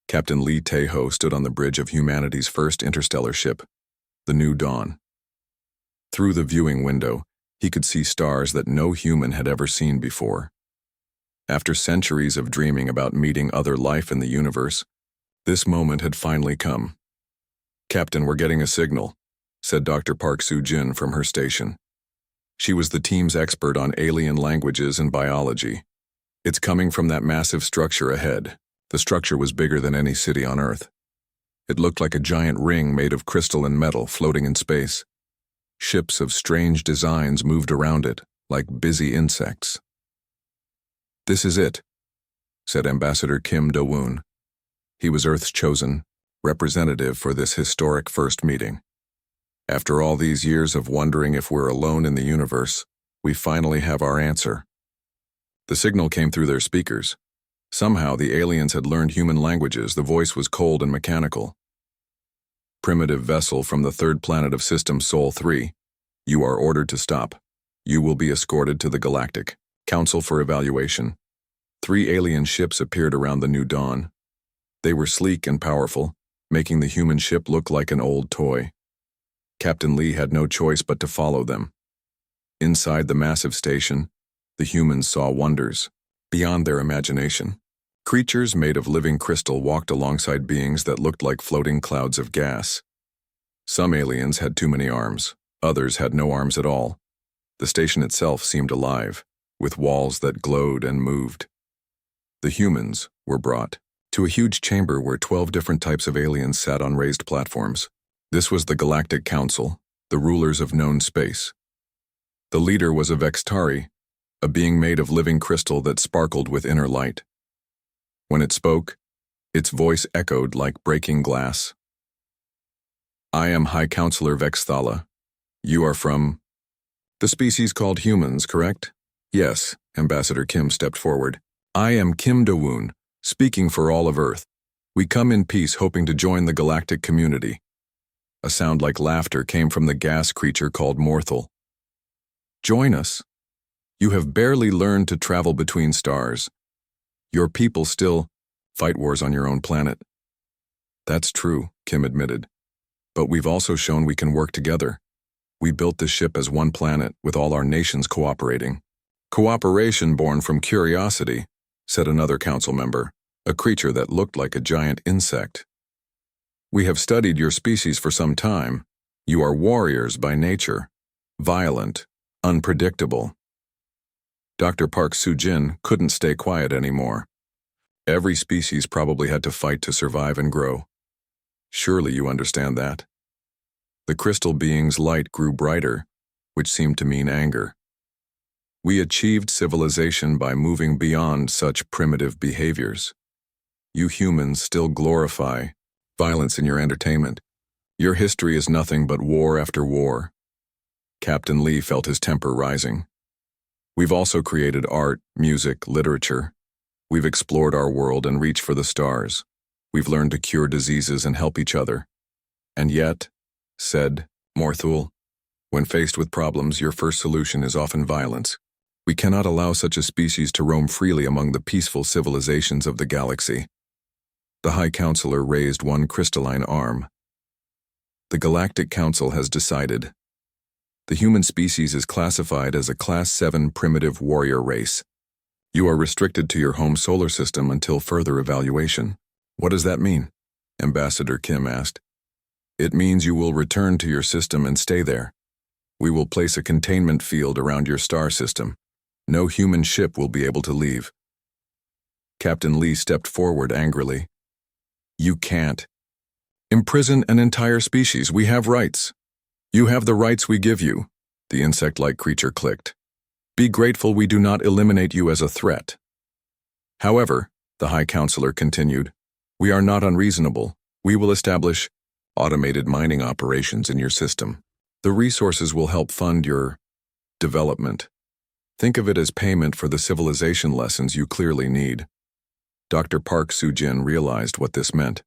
Captain Lee Tae-ho stood on the bridge of humanity's first interstellar ship, the New Dawn. Through the viewing window, he could see stars that no human had ever seen before. After centuries of dreaming about meeting other life in the universe, this moment had finally come. "Captain, we're getting a signal," said Dr. Park Soo-jin from her station. She was the team's expert on alien languages and biology. "It's coming from that massive structure ahead." The structure was bigger than any city on Earth. It looked like a giant ring made of crystal and metal floating in space. Ships of strange designs moved around it, like busy insects. "This is it," said Ambassador Kim Do-woon. He was Earth's chosen representative for this historic first meeting. "After all these years of wondering if we're alone in the universe, we finally have our answer." The signal came through their speakers. Somehow the aliens had learned human languages. The voice was cold and mechanical. "Primitive vessel from the third planet of System Sol 3. You are ordered to stop. You will be escorted to the Galactic Council for evaluation." 3 alien ships appeared around the New Dawn. They were sleek and powerful, making the human ship look like an old toy. Captain Lee had no choice but to follow them. Inside the massive station, the humans saw wonders beyond their imagination. Creatures made of living crystal walked alongside beings that looked like floating clouds of gas. Some aliens had too many arms, others had no arms at all. The station itself seemed alive, with walls that glowed and moved. The humans were brought to a huge chamber where 12 different types of aliens sat on raised platforms. This was the Galactic Council, the rulers of known space. The leader was a Vextari, a being made of living crystal that sparkled with inner light. When it spoke, its voice echoed like breaking glass. "I am High Counselor Vexthala. You are from the species called humans, correct?" "Yes," Ambassador Kim stepped forward. "I am Kim Do-woon, speaking for all of Earth. We come in peace hoping to join the galactic community." A sound like laughter came from the gas creature called Morthal. "Join us? You have barely learned to travel between stars. Your people still fight wars on your own planet." "That's true," Kim admitted. "But we've also shown we can work together. We built this ship as one planet, with all our nations cooperating." "Cooperation born from curiosity," said another council member, a creature that looked like a giant insect. "We have studied your species for some time. You are warriors by nature, violent, unpredictable." Dr. Park Soo-jin couldn't stay quiet anymore. "Every species probably had to fight to survive and grow. Surely you understand that." The crystal being's light grew brighter, which seemed to mean anger. "We achieved civilization by moving beyond such primitive behaviors. You humans still glorify violence in your entertainment. Your history is nothing but war after war." Captain Lee felt his temper rising. "We've also created art, music, literature. We've explored our world and reached for the stars. We've learned to cure diseases and help each other. And yet," said Morthul, "when faced with problems, your first solution is often violence. We cannot allow such a species to roam freely among the peaceful civilizations of the galaxy." The High Counselor raised one crystalline arm. "The Galactic Council has decided. The human species is classified as a Class 7 primitive warrior race. You are restricted to your home solar system until further evaluation." "What does that mean?" Ambassador Kim asked. "It means you will return to your system and stay there. We will place a containment field around your star system. No human ship will be able to leave." Captain Lee stepped forward angrily. "You can't imprison an entire species. We have rights." "You have the rights we give you," the insect-like creature clicked. "Be grateful we do not eliminate you as a threat." "However," the High Counselor continued, "we are not unreasonable. We will establish automated mining operations in your system. The resources will help fund your development. Think of it as payment for the civilization lessons you clearly need." Dr. Park Soo-jin realized what this meant.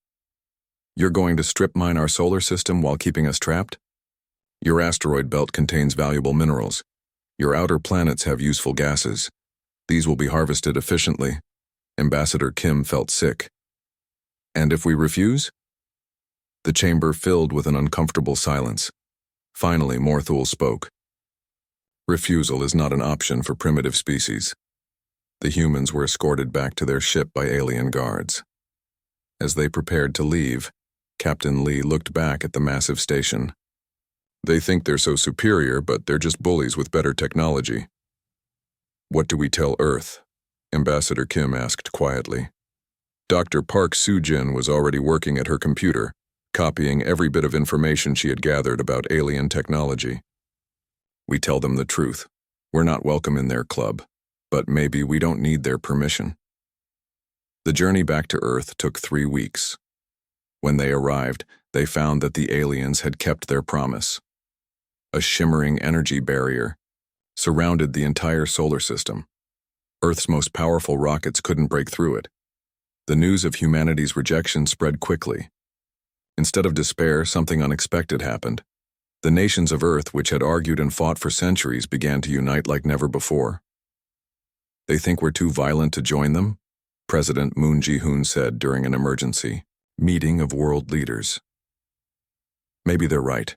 "You're going to strip mine our solar system while keeping us trapped? Your asteroid belt contains valuable minerals. Your outer planets have useful gases. These will be harvested efficiently." Ambassador Kim felt sick. And if we refuse? The chamber filled with an uncomfortable silence. Finally, Morthul spoke. Refusal is not an option for primitive species. The humans were escorted back to their ship by alien guards. As they prepared to leave, Captain Lee looked back at the massive station. They think they're so superior, but they're just bullies with better technology. What do we tell Earth? Ambassador Kim asked quietly. Dr. Park Soo-jin was already working at her computer, copying every bit of information she had gathered about alien technology. We tell them the truth. We're not welcome in their club, but maybe we don't need their permission. The journey back to Earth took 3 weeks. When they arrived, they found that the aliens had kept their promise. A shimmering energy barrier surrounded the entire solar system. Earth's most powerful rockets couldn't break through it. The news of humanity's rejection spread quickly. Instead of despair, something unexpected happened. The nations of Earth, which had argued and fought for centuries, began to unite like never before. They think we're too violent to join them? President Moon Jae-hoon said during an emergency meeting of world leaders. Maybe they're right.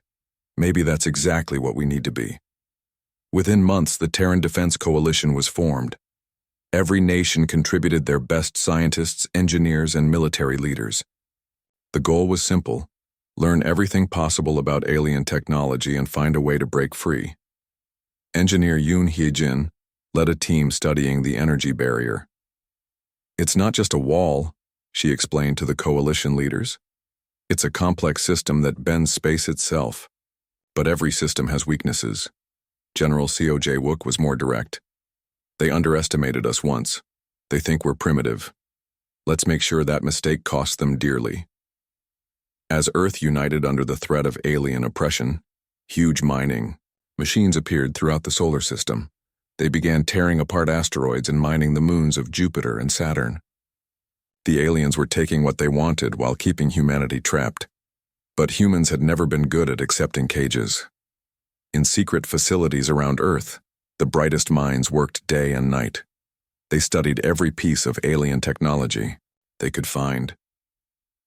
Maybe that's exactly what we need to be. Within months, the Terran Defense Coalition was formed. Every nation contributed their best scientists, engineers, and military leaders. The goal was simple: learn everything possible about alien technology and find a way to break free. Engineer Yoon Hye-jin led a team studying the energy barrier. It's not just a wall, she explained to the coalition leaders. It's a complex system that bends space itself. But every system has weaknesses. General Seo Jae-wook was more direct. They underestimated us once. They think we're primitive. Let's make sure that mistake costs them dearly. As Earth united under the threat of alien oppression, huge mining machines appeared throughout the solar system. They began tearing apart asteroids and mining the moons of Jupiter and Saturn. The aliens were taking what they wanted while keeping humanity trapped. But humans had never been good at accepting cages. In secret facilities around Earth, the brightest minds worked day and night. They studied every piece of alien technology they could find.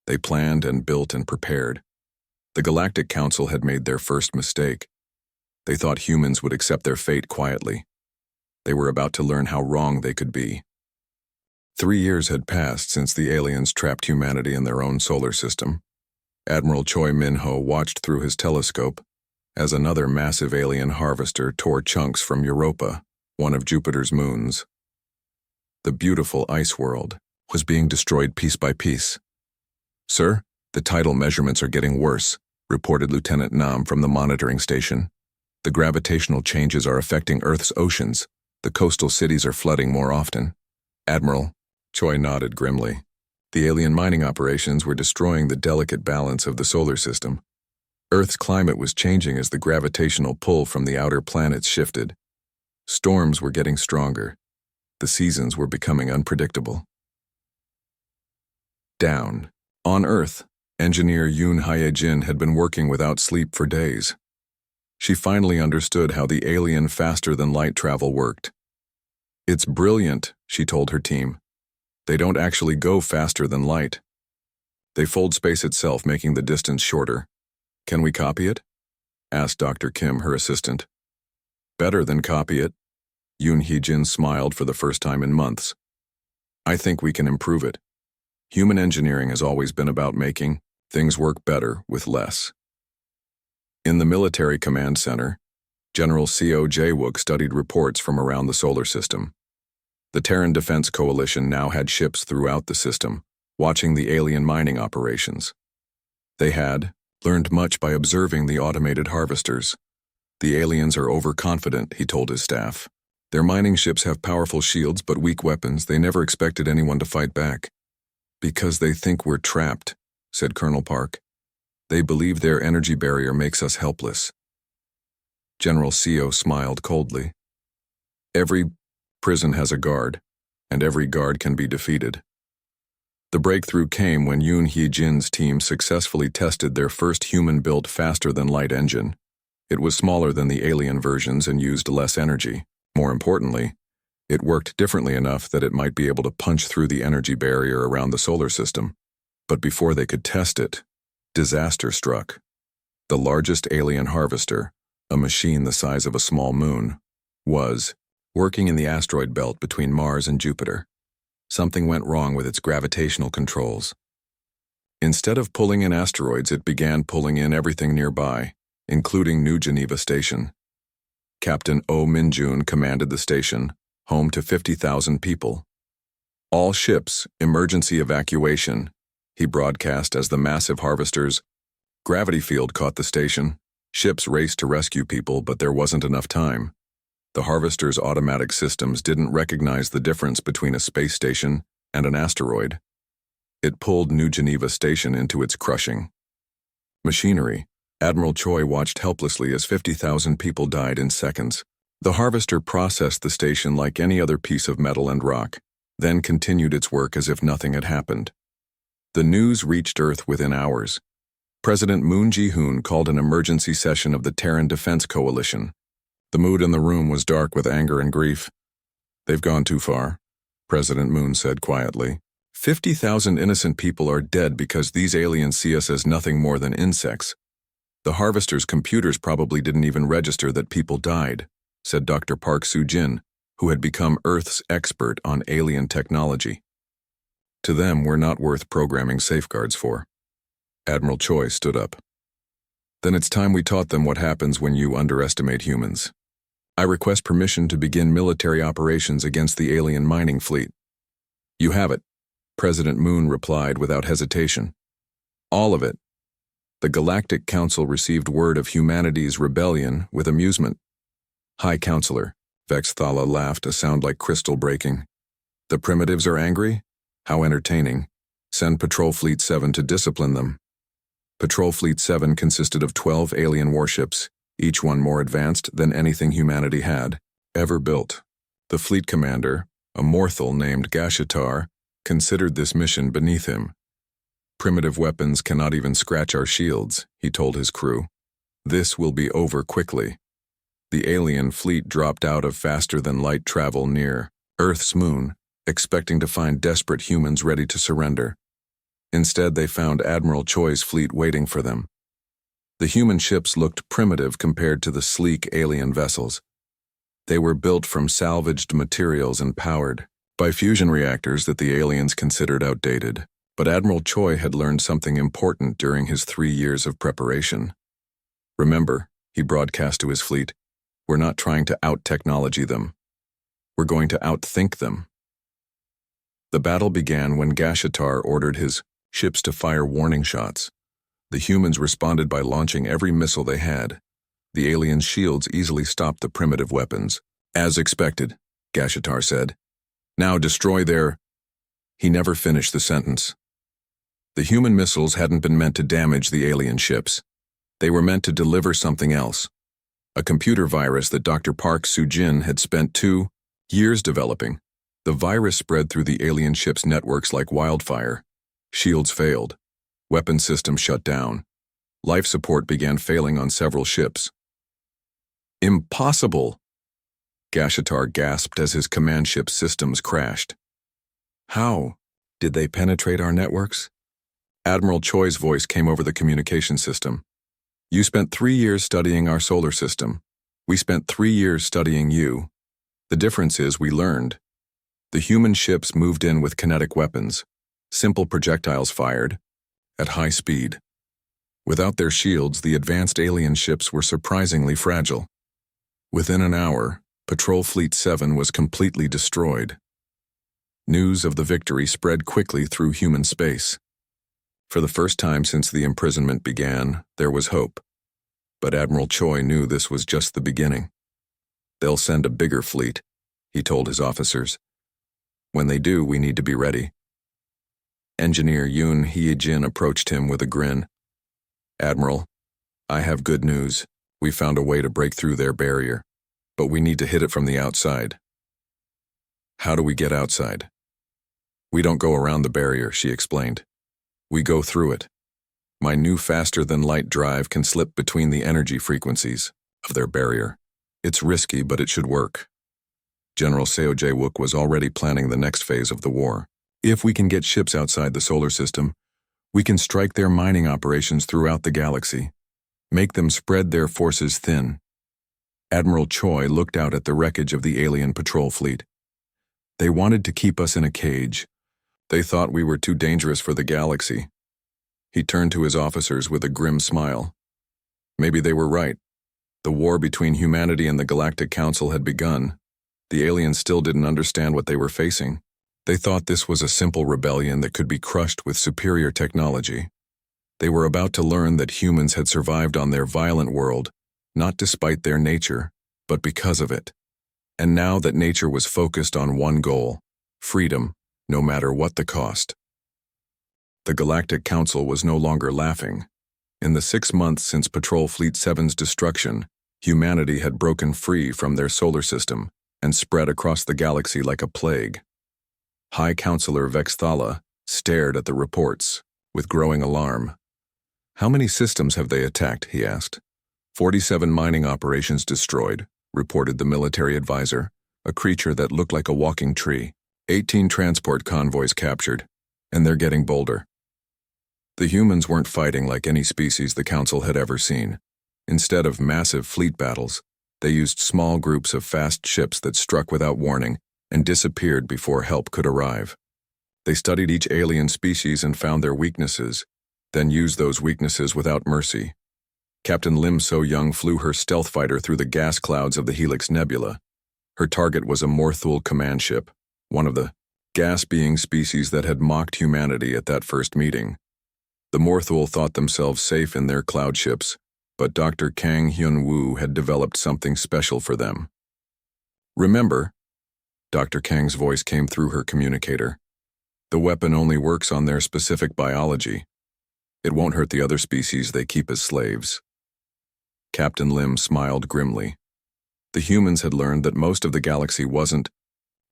They planned and built and prepared. The Galactic Council had made their first mistake. They thought humans would accept their fate quietly. They were about to learn how wrong they could be. 3 years had passed since the aliens trapped humanity in their own solar system. Admiral Choi Min-ho watched through his telescope as another massive alien harvester tore chunks from Europa, one of Jupiter's moons. The beautiful ice world was being destroyed piece by piece. "Sir, the tidal measurements are getting worse," reported Lieutenant Nam from the monitoring station. "The gravitational changes are affecting Earth's oceans. The coastal cities are flooding more often." "Admiral," Choi nodded grimly. The alien mining operations were destroying the delicate balance of the solar system. Earth's climate was changing as the gravitational pull from the outer planets shifted. Storms were getting stronger. The seasons were becoming unpredictable. Down. On Earth, engineer Yoon Hye-jin had been working without sleep for days. She finally understood how the alien faster-than-light travel worked. "It's brilliant," she told her team. "They don't actually go faster than light. They fold space itself, making the distance shorter. Can we copy it?" asked Dr. Kim, her assistant. "Better than copy it." Yoon Hye-jin smiled for the first time in months. "I think we can improve it. Human engineering has always been about making things work better with less." In the Military Command Center, General Seo Jae-wook studied reports from around the solar system. The Terran Defense Coalition now had ships throughout the system, watching the alien mining operations. They had learned much by observing the automated harvesters. "The aliens are overconfident," he told his staff. "Their mining ships have powerful shields but weak weapons. They never expected anyone to fight back." "Because they think we're trapped," said Colonel Park. "They believe their energy barrier makes us helpless." General Seo smiled coldly. "Every prison has a guard, and every guard can be defeated." The breakthrough came when Yoon Hye-jin's team successfully tested their first human-built faster-than-light engine. It was smaller than the alien versions and used less energy. More importantly, it worked differently enough that it might be able to punch through the energy barrier around the solar system. But before they could test it, disaster struck. The largest alien harvester, a machine the size of a small moon, was working in the asteroid belt between Mars and Jupiter. Something went wrong with its gravitational controls. Instead of pulling in asteroids, it began pulling in everything nearby, including New Geneva Station. Captain Oh Min-jun commanded the station, home to 50,000 people. All ships, emergency evacuation, he broadcast as the massive harvester's gravity field caught the station. Ships raced to rescue people, but there wasn't enough time. The harvester's automatic systems didn't recognize the difference between a space station and an asteroid. It pulled New Geneva Station into its crushing machinery. Admiral Choi watched helplessly as 50,000 people died in seconds. The harvester processed the station like any other piece of metal and rock, then continued its work as if nothing had happened. The news reached Earth within hours. President Moon Jae-hoon called an emergency session of the Terran Defense Coalition. The mood in the room was dark with anger and grief. "They've gone too far," President Moon said quietly. 50,000 innocent people are dead because these aliens see us as nothing more than insects. The harvester's computers probably didn't even register that people died, said Dr. Park Soo-jin, who had become Earth's expert on alien technology. To them, we're not worth programming safeguards for. Admiral Choi stood up. Then it's time we taught them what happens when you underestimate humans. I request permission to begin military operations against the alien mining fleet. You have it, President Moon replied without hesitation. All of it. The Galactic Council received word of humanity's rebellion with amusement. High Counselor, Vex Thala laughed, a sound like crystal breaking. The primitives are angry? How entertaining. Send Patrol Fleet 7 to discipline them. Patrol Fleet 7 consisted of 12 alien warships, each one more advanced than anything humanity had ever built. The fleet commander, a mortal named Gashitar, considered this mission beneath him. Primitive weapons cannot even scratch our shields, he told his crew. This will be over quickly. The alien fleet dropped out of faster-than-light travel near Earth's moon, expecting to find desperate humans ready to surrender. Instead, they found Admiral Choi's fleet waiting for them. The human ships looked primitive compared to the sleek alien vessels. They were built from salvaged materials and powered by fusion reactors that the aliens considered outdated. But Admiral Choi had learned something important during his 3 years of preparation. Remember, he broadcast to his fleet, we're not trying to out-technology them. We're going to outthink them. The battle began when Gashitar ordered his ships to fire warning shots. The humans responded by launching every missile they had. The aliens' shields easily stopped the primitive weapons. As expected, Gashitar said. Now destroy their... He never finished the sentence. The human missiles hadn't been meant to damage the alien ships. They were meant to deliver something else. A computer virus that Dr. Park Soo-jin had spent 2 years developing. The virus spread through the alien ships' networks like wildfire. Shields failed. Weapon systems shut down. Life support began failing on several ships. Impossible! Gashitar gasped as his command ship systems crashed. How? Did they penetrate our networks? Admiral Choi's voice came over the communication system. You spent 3 years studying our solar system. We spent 3 years studying you. The difference is we learned. The human ships moved in with kinetic weapons, simple projectiles fired, at high speed. Without their shields, the advanced alien ships were surprisingly fragile. Within an hour, Patrol Fleet 7 was completely destroyed. News of the victory spread quickly through human space. For the first time since the imprisonment began, there was hope. But Admiral Choi knew this was just the beginning. They'll send a bigger fleet, he told his officers. When they do, we need to be ready. Engineer Yoon Hye-jin approached him with a grin. Admiral, I have good news. We found a way to break through their barrier, but we need to hit it from the outside. How do we get outside? We don't go around the barrier, she explained. We go through it. My new faster-than-light drive can slip between the energy frequencies of their barrier. It's risky, but it should work. General Seo Jae-wook was already planning the next phase of the war. If we can get ships outside the solar system, We can strike their mining operations throughout the galaxy, make them spread their forces thin. Admiral Choi looked out at the wreckage of the alien patrol fleet. They wanted to keep us in a cage. They thought we were too dangerous for the galaxy. He turned to his officers with a grim smile. Maybe they were right. The war between humanity and the Galactic Council had begun. The aliens still didn't understand what they were facing. They thought this was a simple rebellion that could be crushed with superior technology. They were about to learn that humans had survived on their violent world, not despite their nature, but because of it. And now that nature was focused on one goal, freedom, no matter what the cost. The Galactic Council was no longer laughing. In the 6 months since Patrol Fleet 7's destruction, humanity had broken free from their solar system and spread across the galaxy like a plague. High Counselor Vexthala stared at the reports with growing alarm. "How many systems have they attacked?" he asked. 47 mining operations destroyed, reported the military advisor, a creature that looked like a walking tree. 18 transport convoys captured, and they're getting bolder. The humans weren't fighting like any species the Council had ever seen. Instead of massive fleet battles, they used small groups of fast ships that struck without warning and disappeared before help could arrive. They studied each alien species and found their weaknesses, then used those weaknesses without mercy. Captain Lim So-young flew her stealth fighter through the gas clouds of the Helix Nebula. Her target was a Morthul command ship, one of the gas-being species that had mocked humanity at that first meeting. The Morthul thought themselves safe in their cloud ships, but Dr. Kang Hyun-woo had developed something special for them. "Remember," Dr. Kang's voice came through her communicator, "the weapon only works on their specific biology. It won't hurt the other species they keep as slaves." Captain Lim smiled grimly. The humans had learned that most of the galaxy wasn't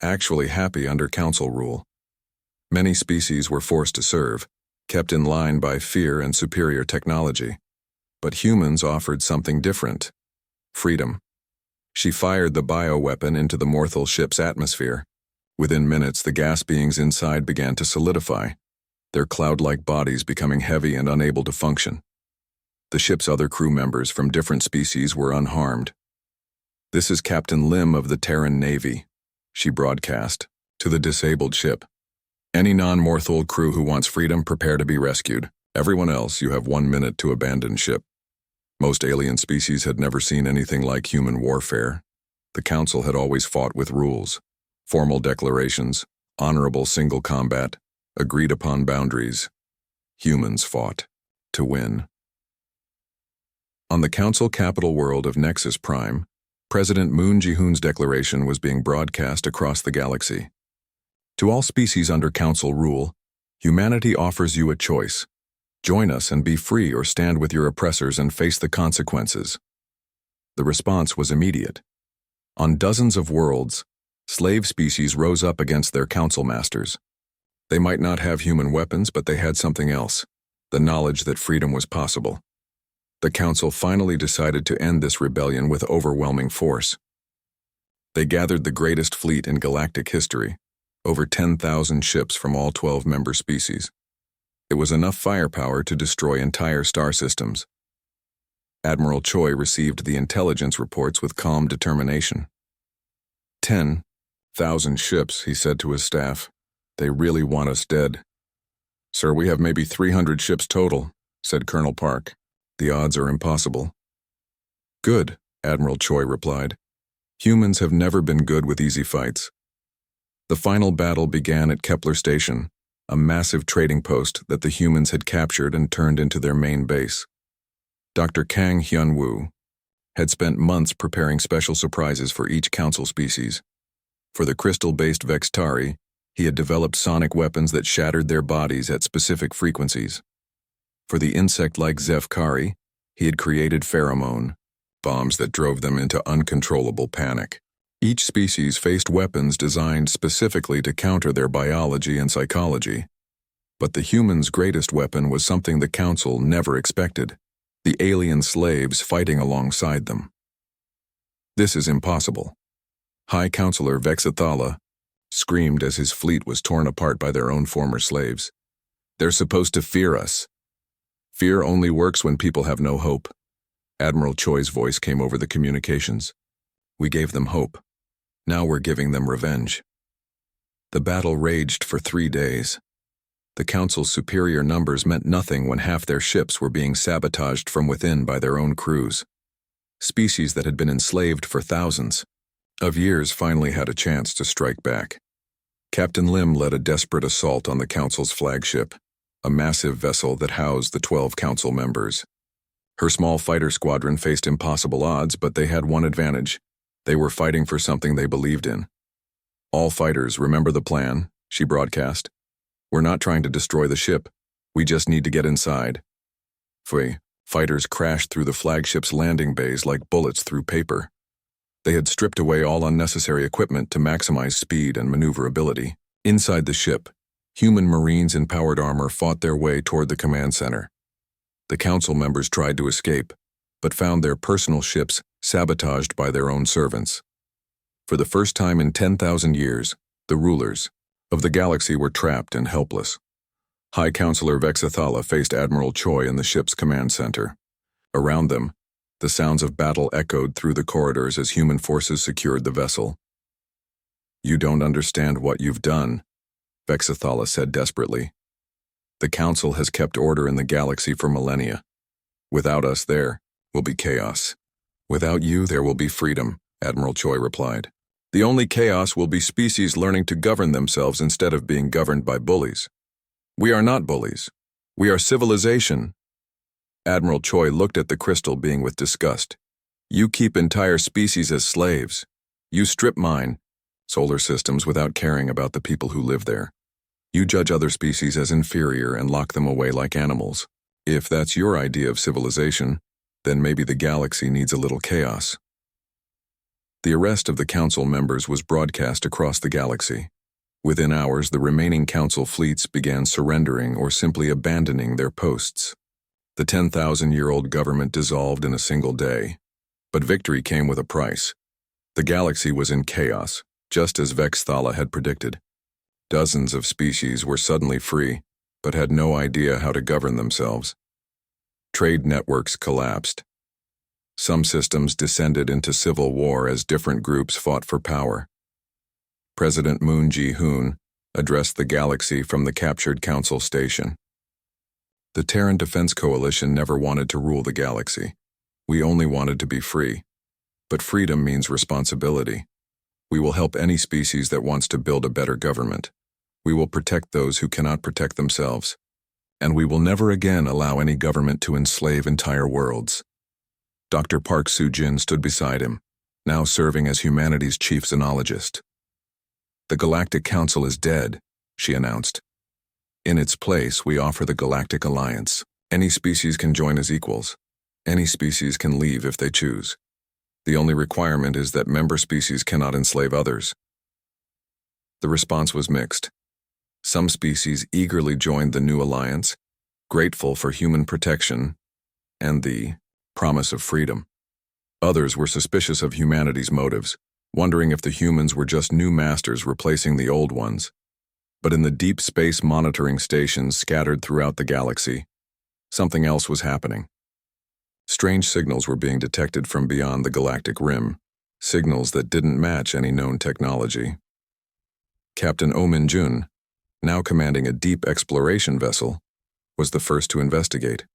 actually happy under Council rule. Many species were forced to serve, kept in line by fear and superior technology. But humans offered something different: freedom. She fired the bioweapon into the Morthul ship's atmosphere. Within minutes, the gas beings inside began to solidify, their cloud-like bodies becoming heavy and unable to function. The ship's other crew members from different species were unharmed. "This is Captain Lim of the Terran Navy," she broadcast, to the disabled ship. "Any non-Morthul crew who wants freedom, prepare to be rescued. Everyone else, you have 1 minute to abandon ship." Most alien species had never seen anything like human warfare. The Council had always fought with rules, formal declarations, honorable single combat, agreed-upon boundaries. Humans fought to win. On the Council capital world of Nexus Prime, President Moon Jae-hoon's declaration was being broadcast across the galaxy. "To all species under Council rule, humanity offers you a choice. Join us and be free, or stand with your oppressors and face the consequences." The response was immediate. On dozens of worlds, slave species rose up against their Council masters. They might not have human weapons, but they had something else: the knowledge that freedom was possible. The Council finally decided to end this rebellion with overwhelming force. They gathered the greatest fleet in galactic history, over 10,000 ships from all 12 member species. It was enough firepower to destroy entire star systems. Admiral Choi received the intelligence reports with calm determination. 10,000 ships, he said to his staff. "They really want us dead." "Sir, we have maybe 300 ships total," said Colonel Park. "The odds are impossible." "Good," Admiral Choi replied. "Humans have never been good with easy fights." The final battle began at Kepler Station, a massive trading post that the humans had captured and turned into their main base. Dr. Kang Hyun-woo had spent months preparing special surprises for each Council species. For the crystal-based Vextari, he had developed sonic weapons that shattered their bodies at specific frequencies. For the insect-like Zefkari, he had created pheromone bombs that drove them into uncontrollable panic. Each species faced weapons designed specifically to counter their biology and psychology. But the humans' greatest weapon was something the Council never expected: the alien slaves fighting alongside them. "This is impossible." High Counselor Vexathala screamed as his fleet was torn apart by their own former slaves. They're supposed to fear us. Fear only works when people have no hope. Admiral Choi's voice came over the communications. We gave them hope. Now we're giving them revenge. The battle raged for 3 days. The Council's superior numbers meant nothing when half their ships were being sabotaged from within by their own crews. Species that had been enslaved for thousands of years finally had a chance to strike back. Captain Lim led a desperate assault on the Council's flagship, a massive vessel that housed the 12 Council members. Her small fighter squadron faced impossible odds, but they had one advantage. They were fighting for something they believed in. All fighters, remember the plan, she broadcast. We're not trying to destroy the ship. We just need to get inside. Fighters crashed through the flagship's landing bays like bullets through paper. They had stripped away all unnecessary equipment to maximize speed and maneuverability. Inside the ship, human Marines in powered armor fought their way toward the command center. The Council members tried to escape, but found their personal ships sabotaged by their own servants. For the first time in 10,000 years, the rulers of the galaxy were trapped and helpless. High Counselor Vexathala faced Admiral Choi in the ship's command center. Around them, the sounds of battle echoed through the corridors as human forces secured the vessel. You don't understand what you've done, Vexathala said desperately. The Council has kept order in the galaxy for millennia. Without us there will be chaos. Without you there will be freedom, Admiral Choi replied. The only chaos will be species learning to govern themselves instead of being governed by bullies. We are not bullies. We are civilization. Admiral Choi looked at the crystal being with disgust. You keep entire species as slaves. You strip mine solar systems without caring about the people who live there. You judge other species as inferior and lock them away like animals. If that's your idea of civilization, then maybe the galaxy needs a little chaos. The arrest of the Council members was broadcast across the galaxy. Within hours, the remaining Council fleets began surrendering or simply abandoning their posts. The 10,000-year-old government dissolved in a single day. But victory came with a price. The galaxy was in chaos, just as Vexathala had predicted. Dozens of species were suddenly free, but had no idea how to govern themselves. Trade networks collapsed. Some systems descended into civil war as different groups fought for power. President Moon Ji-hoon addressed the galaxy from the captured Council station. The Terran Defense Coalition never wanted to rule the galaxy. We only wanted to be free. But freedom means responsibility. We will help any species that wants to build a better government. We will protect those who cannot protect themselves. And we will never again allow any government to enslave entire worlds. Dr. Park Soo-jin stood beside him, now serving as humanity's chief xenologist. The Galactic Council is dead, she announced. In its place, we offer the Galactic Alliance. Any species can join as equals. Any species can leave if they choose. The only requirement is that member species cannot enslave others. The response was mixed. Some species eagerly joined the new alliance, grateful for human protection and the promise of freedom. Others were suspicious of humanity's motives, wondering if the humans were just new masters replacing the old ones. But in the deep space monitoring stations scattered throughout the galaxy, something else was happening. Strange signals were being detected from beyond the galactic rim, signals that didn't match any known technology. Captain Oh Min-jun, now commanding a deep exploration vessel, was the first to investigate.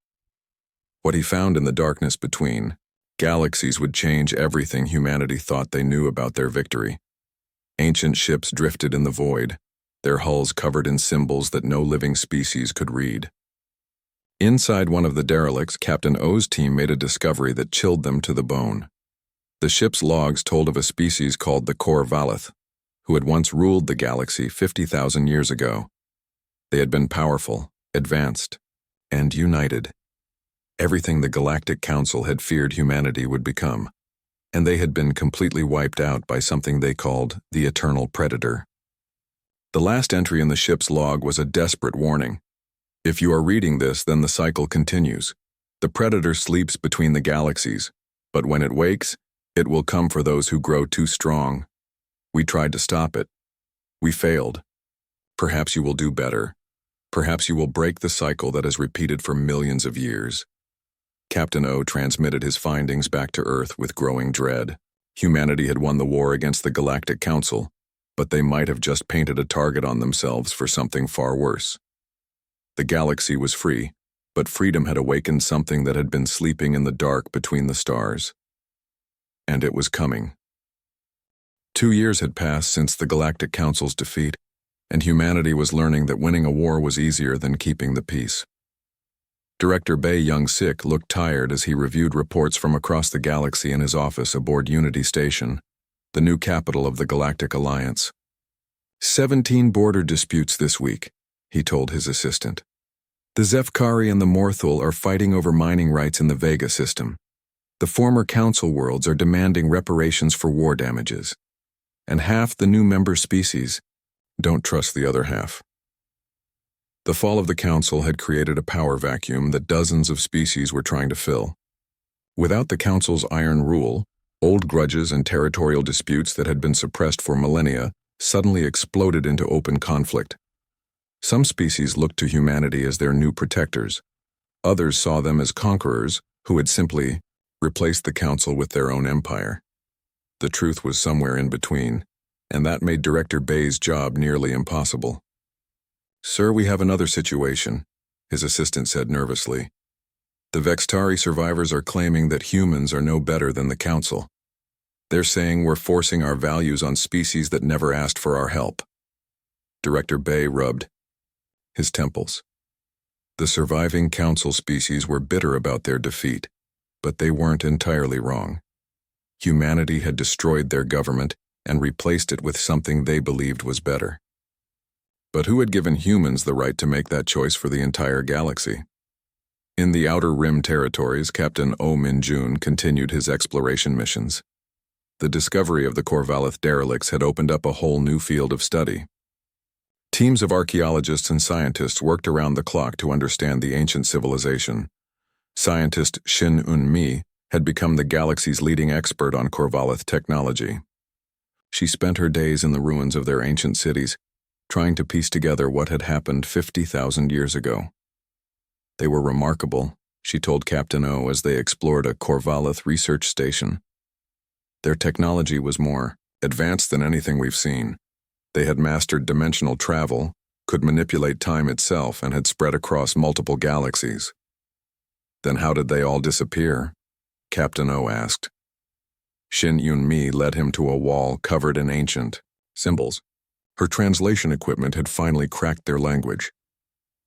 What he found in the darkness between galaxies would change everything humanity thought they knew about their victory. Ancient ships drifted in the void, their hulls covered in symbols that no living species could read. Inside one of the derelicts, Captain O's team made a discovery that chilled them to the bone. The ship's logs told of a species called the Kor Valeth, who had once ruled the galaxy 50,000 years ago. They had been powerful, advanced, and united. Everything the Galactic Council had feared humanity would become, and they had been completely wiped out by something they called the Eternal Predator. The last entry in the ship's log was a desperate warning. If you are reading this, then the cycle continues. The Predator sleeps between the galaxies, but when it wakes, it will come for those who grow too strong. We tried to stop it. We failed. Perhaps you will do better. Perhaps you will break the cycle that has repeated for millions of years. Captain O transmitted his findings back to Earth with growing dread. Humanity had won the war against the Galactic Council, but they might have just painted a target on themselves for something far worse. The galaxy was free, but freedom had awakened something that had been sleeping in the dark between the stars. And it was coming. 2 years had passed since the Galactic Council's defeat, and humanity was learning that winning a war was easier than keeping the peace. Director Bae Young-sik looked tired as he reviewed reports from across the galaxy in his office aboard Unity Station, the new capital of the Galactic Alliance. 17 border disputes this week, he told his assistant. The Zefkari and the Morthul are fighting over mining rights in the Vega system. The former council worlds are demanding reparations for war damages. And half the new member species don't trust the other half. The fall of the council had created a power vacuum that dozens of species were trying to fill. Without the council's iron rule, old grudges and territorial disputes that had been suppressed for millennia suddenly exploded into open conflict. Some species looked to humanity as their new protectors. Others saw them as conquerors who had simply replaced the council with their own empire. The truth was somewhere in between, and that made Director Bae's job nearly impossible. "Sir, we have another situation," his assistant said nervously. "The Vextari survivors are claiming that humans are no better than the Council. They're saying we're forcing our values on species that never asked for our help." Director Bae rubbed his temples. The surviving Council species were bitter about their defeat, but they weren't entirely wrong. Humanity had destroyed their government and replaced it with something they believed was better. But who had given humans the right to make that choice for the entire galaxy? In the Outer Rim territories, Captain Oh Min-jun continued his exploration missions. The discovery of the Corvallis derelicts had opened up a whole new field of study. Teams of archaeologists and scientists worked around the clock to understand the ancient civilization. Scientist Shin Un-mi had become the galaxy's leading expert on Corvallis technology. She spent her days in the ruins of their ancient cities, trying to piece together what had happened 50,000 years ago. They were remarkable, she told Captain O as they explored a Corvallis research station. Their technology was more advanced than anything we've seen. They had mastered dimensional travel, could manipulate time itself, and had spread across multiple galaxies. Then how did they all disappear? Captain O asked. Shin Yun-mi led him to a wall covered in ancient symbols. Her translation equipment had finally cracked their language.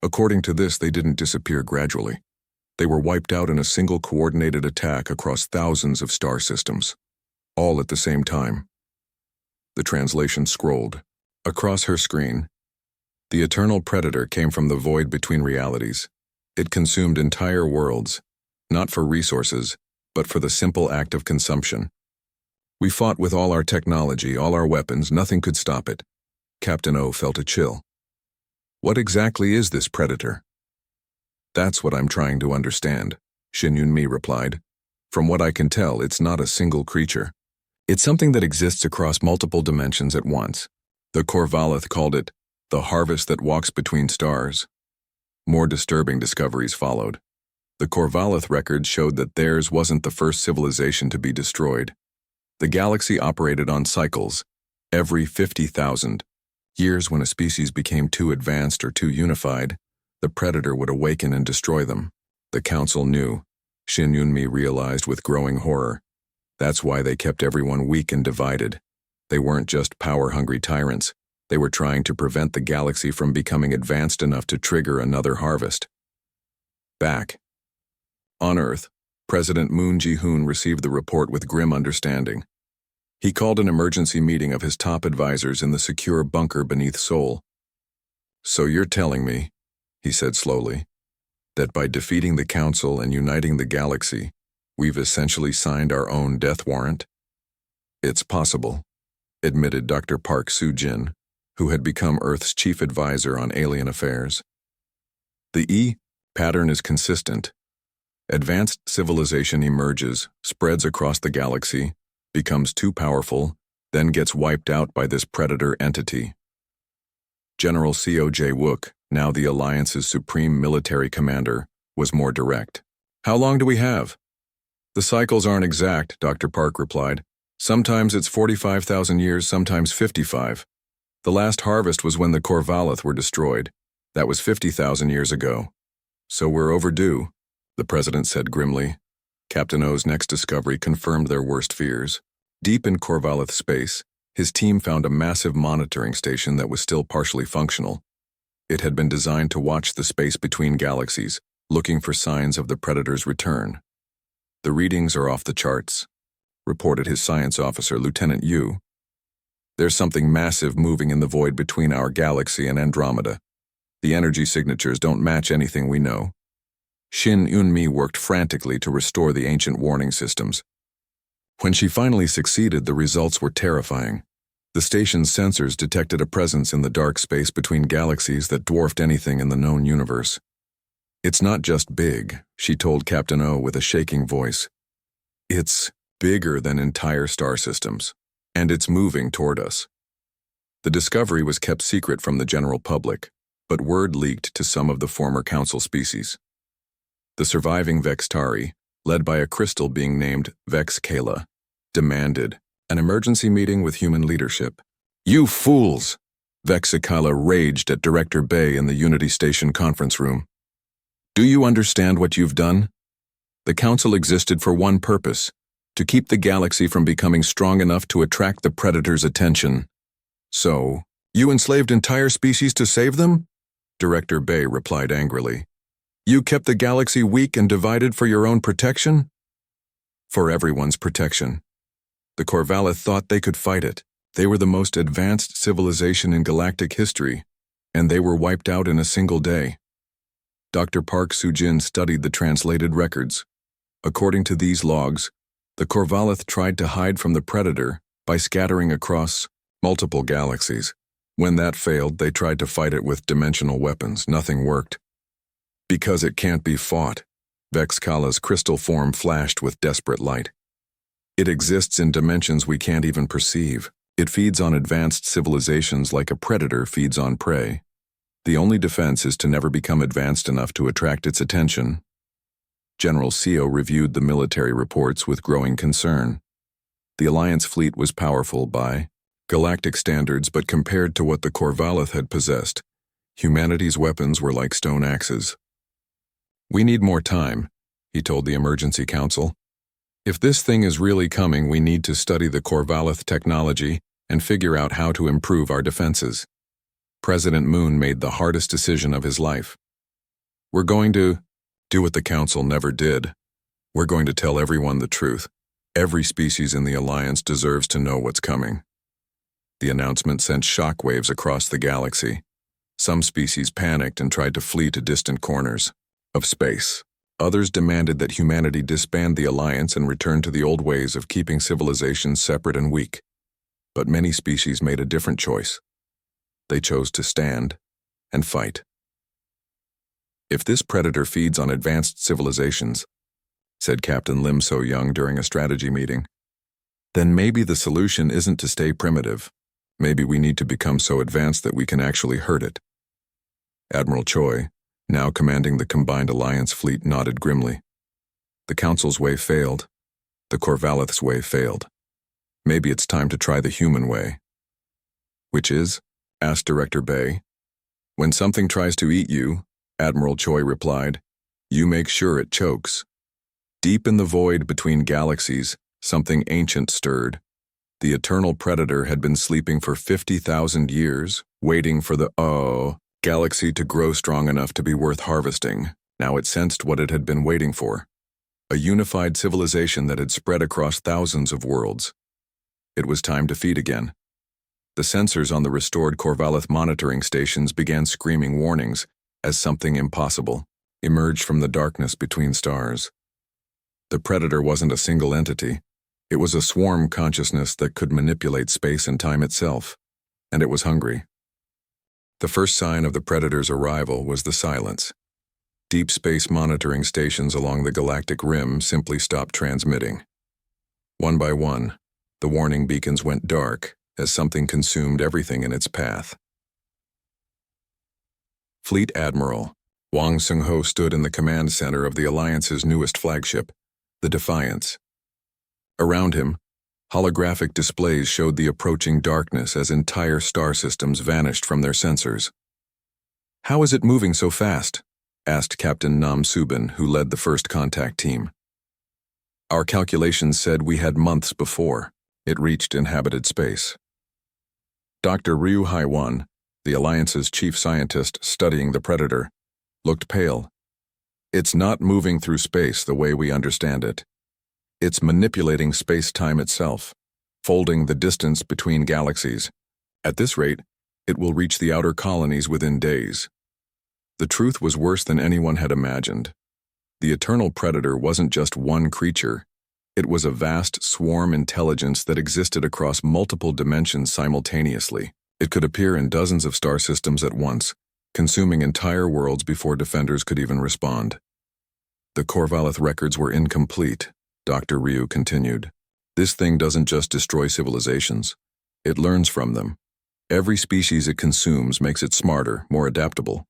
According to this, they didn't disappear gradually. They were wiped out in a single coordinated attack across thousands of star systems, all at the same time. The translation scrolled. Across her screen, the eternal predator came from the void between realities. It consumed entire worlds, not for resources, but for the simple act of consumption. We fought with all our technology, all our weapons, nothing could stop it. Captain O felt a chill. What exactly is this predator? That's what I'm trying to understand, Shin Yun-mi replied. From what I can tell, it's not a single creature. It's something that exists across multiple dimensions at once. The Corvallis called it the harvest that walks between stars. More disturbing discoveries followed. The Corvallis records showed that theirs wasn't the first civilization to be destroyed. The galaxy operated on cycles, every 50,000 years. When a species became too advanced or too unified, the predator would awaken and destroy them. The council knew, Shin Yun-mi realized with growing horror. That's why they kept everyone weak and divided. They weren't just power-hungry tyrants. They were trying to prevent the galaxy from becoming advanced enough to trigger another harvest. Back on Earth, President Moon Ji-hoon received the report with grim understanding. He called an emergency meeting of his top advisors in the secure bunker beneath Seoul. "So you're telling me," he said slowly, "that by defeating the Council and uniting the galaxy, we've essentially signed our own death warrant?" "It's possible," admitted Dr. Park Soo-jin, who had become Earth's chief advisor on alien affairs. "The pattern is consistent. Advanced civilization emerges, spreads across the galaxy, becomes too powerful, then gets wiped out by this predator entity." General C.O.J. Wook, Now the Alliance's supreme military commander was more direct. "How long do we have?" "The cycles aren't exact," Dr. Park replied. "Sometimes it's 45,000 years, sometimes 55. The last harvest was when the Corvallis were destroyed. That was 50,000 years ago. So we're overdue," the president said grimly. Captain O's next discovery confirmed their worst fears. Deep in Corvallis space, his team found a massive monitoring station that was still partially functional. It had been designed to watch the space between galaxies, looking for signs of the Predator's return. "The readings are off the charts," reported his science officer, Lieutenant Yu. "There's something massive moving in the void between our galaxy and Andromeda. The energy signatures don't match anything we know." Shin Eunmi worked frantically to restore the ancient warning systems. When she finally succeeded, the results were terrifying. The station's sensors detected a presence in the dark space between galaxies that dwarfed anything in the known universe. "It's not just big," she told Captain O with a shaking voice. "It's bigger than entire star systems, and it's moving toward us." The discovery was kept secret from the general public, but word leaked to some of the former council species. The surviving Vextari, led by a crystal being named Vex Kala, demanded an emergency meeting with human leadership. "You fools!" Vexikala raged at Director Bay in the Unity Station conference room. "Do you understand what you've done? The council existed for one purpose: to keep the galaxy from becoming strong enough to attract the Predator's attention. So, you enslaved entire species to save them?" Director Bay replied angrily. "You kept the galaxy weak and divided for your own protection?" "For everyone's protection. The Corvallis thought they could fight it. They were the most advanced civilization in galactic history, and they were wiped out in a single day." Dr. Park Sujin studied the translated records. According to these logs, the Corvallis tried to hide from the Predator by scattering across multiple galaxies. When that failed, they tried to fight it with dimensional weapons. Nothing worked. "Because it can't be fought." Vexkala's crystal form flashed with desperate light. "It exists in dimensions we can't even perceive. It feeds on advanced civilizations like a predator feeds on prey. The only defense is to never become advanced enough to attract its attention." General Seo reviewed the military reports with growing concern. The Alliance fleet was powerful by galactic standards, but compared to what the Corvallis had possessed, humanity's weapons were like stone axes. "We need more time," he told the Emergency Council. "If this thing is really coming, we need to study the Corvallis technology and figure out how to improve our defenses." President Moon made the hardest decision of his life. "We're going to do what the Council never did. We're going to tell everyone the truth. Every species in the Alliance deserves to know what's coming." The announcement sent shockwaves across the galaxy. Some species panicked and tried to flee to distant corners of space. Others demanded that humanity disband the Alliance and return to the old ways of keeping civilizations separate and weak. But many species made a different choice. They chose to stand and fight. "If this predator feeds on advanced civilizations," said Captain Lim So-young during a strategy meeting, "then maybe the solution isn't to stay primitive. Maybe we need to become so advanced that we can actually hurt it." Admiral Choi, now commanding the combined Alliance fleet, nodded grimly. The Council's way failed. The Corvallis' way failed. Maybe it's time to try the human way. "Which is?" asked Director Bay. "When something tries to eat you," Admiral Choi replied, "you make sure it chokes." Deep in the void between galaxies, something ancient stirred. The eternal predator had been sleeping for 50,000 years, waiting for the galaxy to grow strong enough to be worth harvesting. Now it sensed what it had been waiting for: a unified civilization that had spread across thousands of worlds. It was time to feed again. The sensors on the restored Corvallis monitoring stations began screaming warnings as something impossible emerged from the darkness between stars. The predator wasn't a single entity. It was a swarm consciousness that could manipulate space and time itself, and it was hungry. The first sign of the predator's arrival was the silence. Deep space monitoring stations along the galactic rim simply stopped transmitting. One by one, the warning beacons went dark as something consumed everything in its path. Fleet Admiral Wang Seung-ho stood in the command center of the Alliance's newest flagship, the Defiance. Around him, holographic displays showed the approaching darkness as entire star systems vanished from their sensors. "How is it moving so fast?" asked Captain Nam Subin, who led the first contact team. "Our calculations said we had months before it reached inhabited space." Dr. Ryu Haiwan, the Alliance's chief scientist studying the Predator, looked pale. "It's not moving through space the way we understand it. It's manipulating space-time itself, folding the distance between galaxies. At this rate, it will reach the outer colonies within days." The truth was worse than anyone had imagined. The Eternal Predator wasn't just one creature. It was a vast swarm intelligence that existed across multiple dimensions simultaneously. It could appear in dozens of star systems at once, consuming entire worlds before defenders could even respond. "The Corvallis records were incomplete," Dr. Ryu continued. "This thing doesn't just destroy civilizations. It learns from them. Every species it consumes makes it smarter, more adaptable."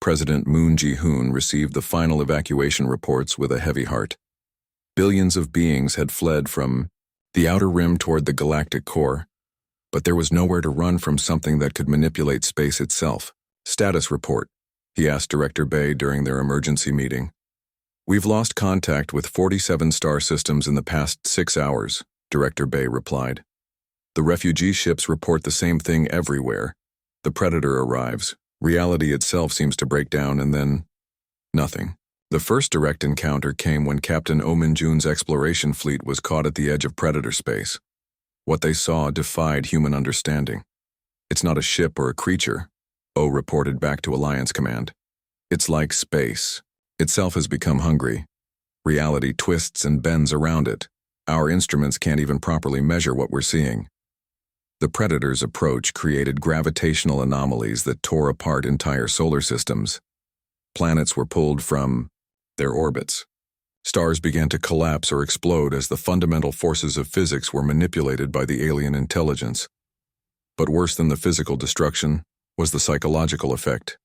President Moon Jae-hoon received the final evacuation reports with a heavy heart. Billions of beings had fled from the outer rim toward the galactic core, but there was nowhere to run from something that could manipulate space itself. "Status report," he asked Director Bay during their emergency meeting. "We've lost contact with 47 star systems in the past 6 hours, Director Bay replied. "The refugee ships report the same thing everywhere. The Predator arrives. Reality itself seems to break down and then nothing." The first direct encounter came when Captain Oh Min-jun's exploration fleet was caught at the edge of Predator space. What they saw defied human understanding. "It's not a ship or a creature," Oh reported back to Alliance Command. "It's like space. Itself has become hungry. Reality twists and bends around it. Our instruments can't even properly measure what we're seeing." The Predator's approach created gravitational anomalies that tore apart entire solar systems. Planets were pulled from their orbits. Stars began to collapse or explode as the fundamental forces of physics were manipulated by the alien intelligence. But worse than the physical destruction was the psychological effect.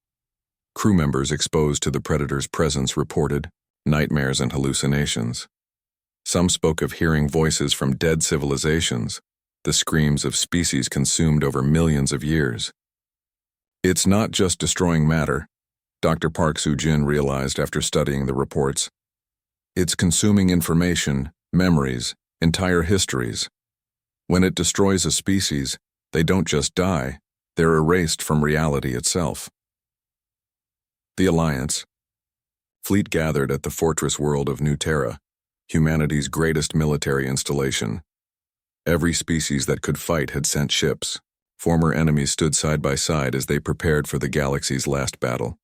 Crew members exposed to the Predator's presence reported nightmares and hallucinations. Some spoke of hearing voices from dead civilizations, the screams of species consumed over millions of years. "It's not just destroying matter," Dr. Park Soo-jin realized after studying the reports. "It's consuming information, memories, entire histories. When it destroys a species, they don't just die, they're erased from reality itself." The Alliance. Fleet gathered at the fortress world of New Terra, humanity's greatest military installation. Every species that could fight had sent ships. Former enemies stood side by side as they prepared for the galaxy's last battle.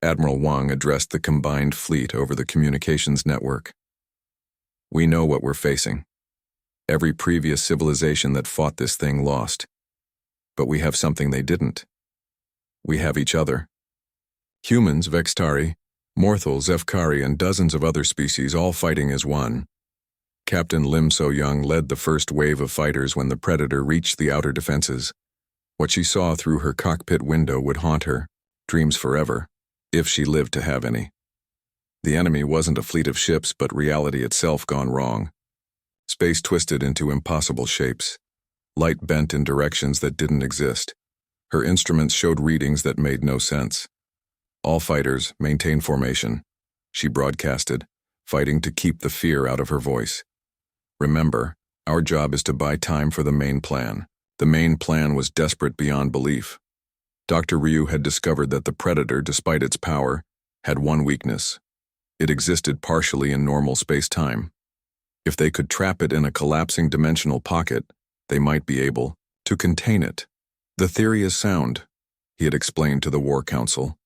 Admiral Wang addressed the combined fleet over the communications network. "We know what we're facing. Every previous civilization that fought this thing lost. But we have something they didn't. We have each other. Humans, Vextari, Morthal, Zefkari, and dozens of other species all fighting as one." Captain Lim So-young led the first wave of fighters when the Predator reached the outer defenses. What she saw through her cockpit window would haunt her dreams forever, if she lived to have any. The enemy wasn't a fleet of ships, but reality itself gone wrong. Space twisted into impossible shapes. Light bent in directions that didn't exist. Her instruments showed readings that made no sense. "All fighters, maintain formation," she broadcasted, fighting to keep the fear out of her voice. "Remember, our job is to buy time for the main plan." The main plan was desperate beyond belief. Dr. Ryu had discovered that the Predator, despite its power, had one weakness. It existed partially in normal space-time. If they could trap it in a collapsing dimensional pocket, they might be able to contain it. "The theory is sound," he had explained to the War Council.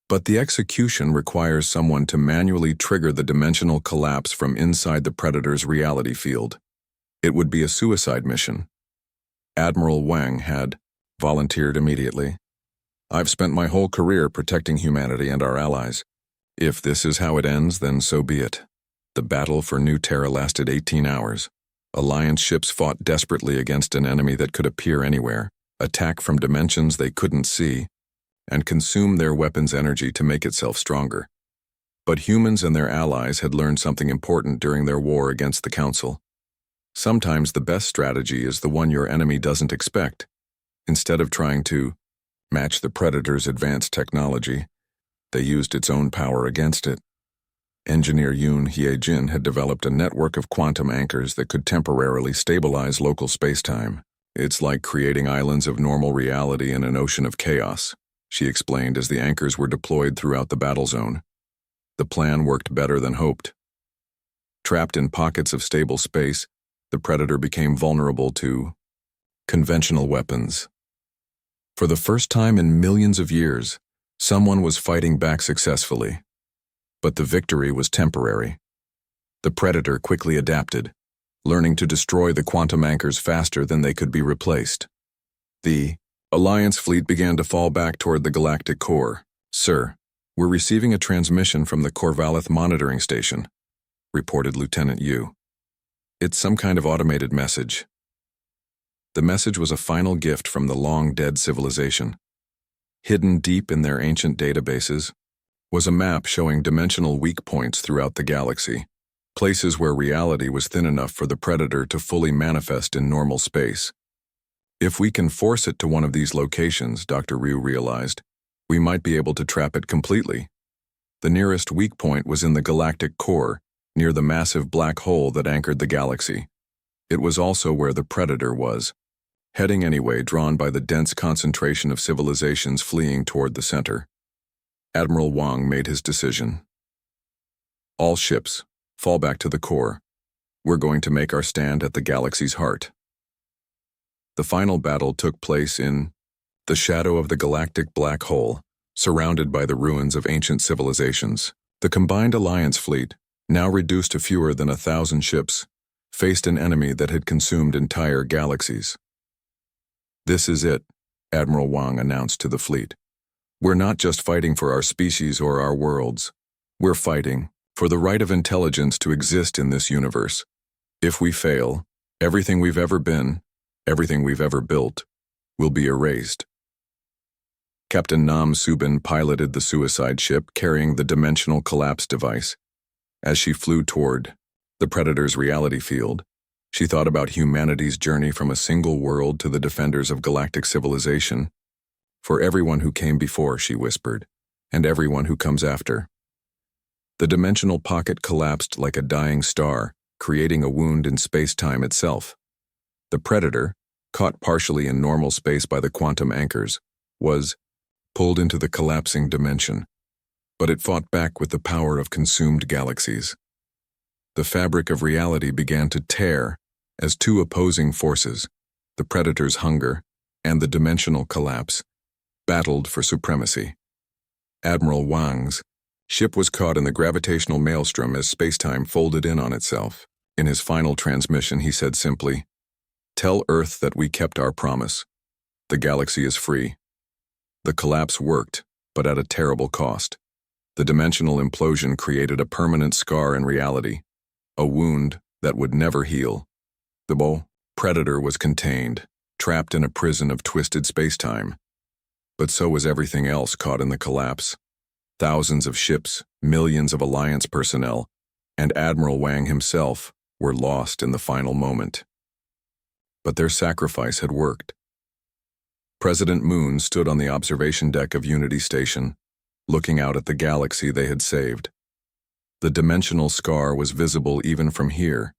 "But the execution requires someone to manually trigger the dimensional collapse from inside the Predator's reality field. It would be a suicide mission." Admiral Wang had volunteered immediately. "I've spent my whole career protecting humanity and our allies. If this is how it ends, then so be it." The battle for New Terra lasted 18 hours. Alliance ships fought desperately against an enemy that could appear anywhere, attack from dimensions they couldn't see, and consume their weapons' energy to make itself stronger. But humans and their allies had learned something important during their war against the Council. Sometimes the best strategy is the one your enemy doesn't expect. Instead of trying to match the Predator's advanced technology, they used its own power against it. Engineer Yoon Hye-jin had developed a network of quantum anchors that could temporarily stabilize local spacetime. It's like creating islands of normal reality in an ocean of chaos, she explained as the anchors were deployed throughout the battle zone. The plan worked better than hoped. Trapped in pockets of stable space, the Predator became vulnerable to conventional weapons. For the first time in millions of years, someone was fighting back successfully. But the victory was temporary. The Predator quickly adapted, learning to destroy the quantum anchors faster than they could be replaced. The Alliance fleet began to fall back toward the galactic core. "Sir, we're receiving a transmission from the Corvallis monitoring station," reported Lieutenant Yu. "It's some kind of automated message." The message was a final gift from the long-dead civilization. Hidden deep in their ancient databases was a map showing dimensional weak points throughout the galaxy, places where reality was thin enough for the Predator to fully manifest in normal space. If we can force it to one of these locations, Dr. Ryu realized, we might be able to trap it completely. The nearest weak point was in the galactic core, near the massive black hole that anchored the galaxy. It was also where the Predator was, heading anyway, drawn by the dense concentration of civilizations fleeing toward the center. Admiral Wang made his decision. "All ships, fall back to the core. We're going to make our stand at the galaxy's heart." The final battle took place in the shadow of the galactic black hole, surrounded by the ruins of ancient civilizations. The combined Alliance fleet, now reduced to fewer than 1,000 ships, faced an enemy that had consumed entire galaxies. "This is it," Admiral Wang announced to the fleet. "We're not just fighting for our species or our worlds. We're fighting for the right of intelligence to exist in this universe. If we fail, everything we've ever been, everything we've ever built, will be erased." Captain Nam Subin piloted the suicide ship carrying the dimensional collapse device. As she flew toward the Predator's reality field, she thought about humanity's journey from a single world to the defenders of galactic civilization. "For everyone who came before," she whispered, "and everyone who comes after." The dimensional pocket collapsed like a dying star, creating a wound in space-time itself. The Predator, caught partially in normal space by the quantum anchors, was pulled into the collapsing dimension, but it fought back with the power of consumed galaxies. The fabric of reality began to tear as two opposing forces, the Predator's hunger and the dimensional collapse, battled for supremacy. Admiral Wang's ship was caught in the gravitational maelstrom as spacetime folded in on itself. In his final transmission, he said simply, "Tell Earth that we kept our promise. The galaxy is free." The collapse worked, but at a terrible cost. The dimensional implosion created a permanent scar in reality, a wound that would never heal. The Predator was contained, trapped in a prison of twisted spacetime. But so was everything else caught in the collapse. Thousands of ships, millions of Alliance personnel, and Admiral Wang himself were lost in the final moment. But their sacrifice had worked. President Moon stood on the observation deck of Unity Station, looking out at the galaxy they had saved. The dimensional scar was visible even from here,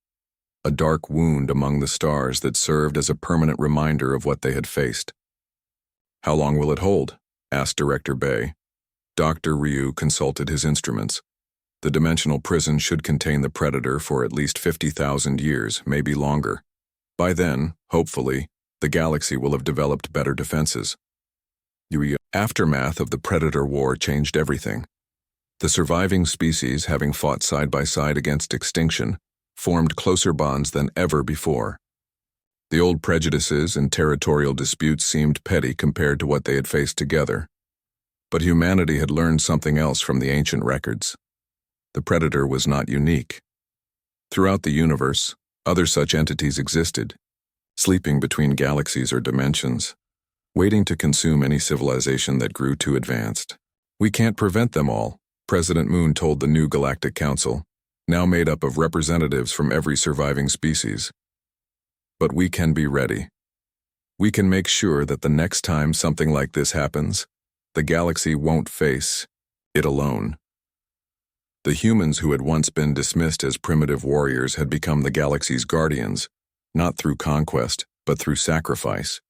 a dark wound among the stars that served as a permanent reminder of what they had faced. "How long will it hold?" asked Director Bay. Dr. Ryu consulted his instruments. The dimensional prison should contain the Predator for at least 50,000 years, maybe longer. By then, hopefully, the galaxy will have developed better defenses. The aftermath of the Predator War changed everything. The surviving species, having fought side by side against extinction, formed closer bonds than ever before. The old prejudices and territorial disputes seemed petty compared to what they had faced together. But humanity had learned something else from the ancient records. The Predator was not unique. Throughout the universe, other such entities existed, sleeping between galaxies or dimensions. waiting to consume any civilization that grew too advanced. We can't prevent them all, President Moon told the new Galactic Council, now made up of representatives from every surviving species. But we can be ready. We can make sure that the next time something like this happens, the galaxy won't face it alone. The humans who had once been dismissed as primitive warriors had become the galaxy's guardians, not through conquest, but through sacrifice.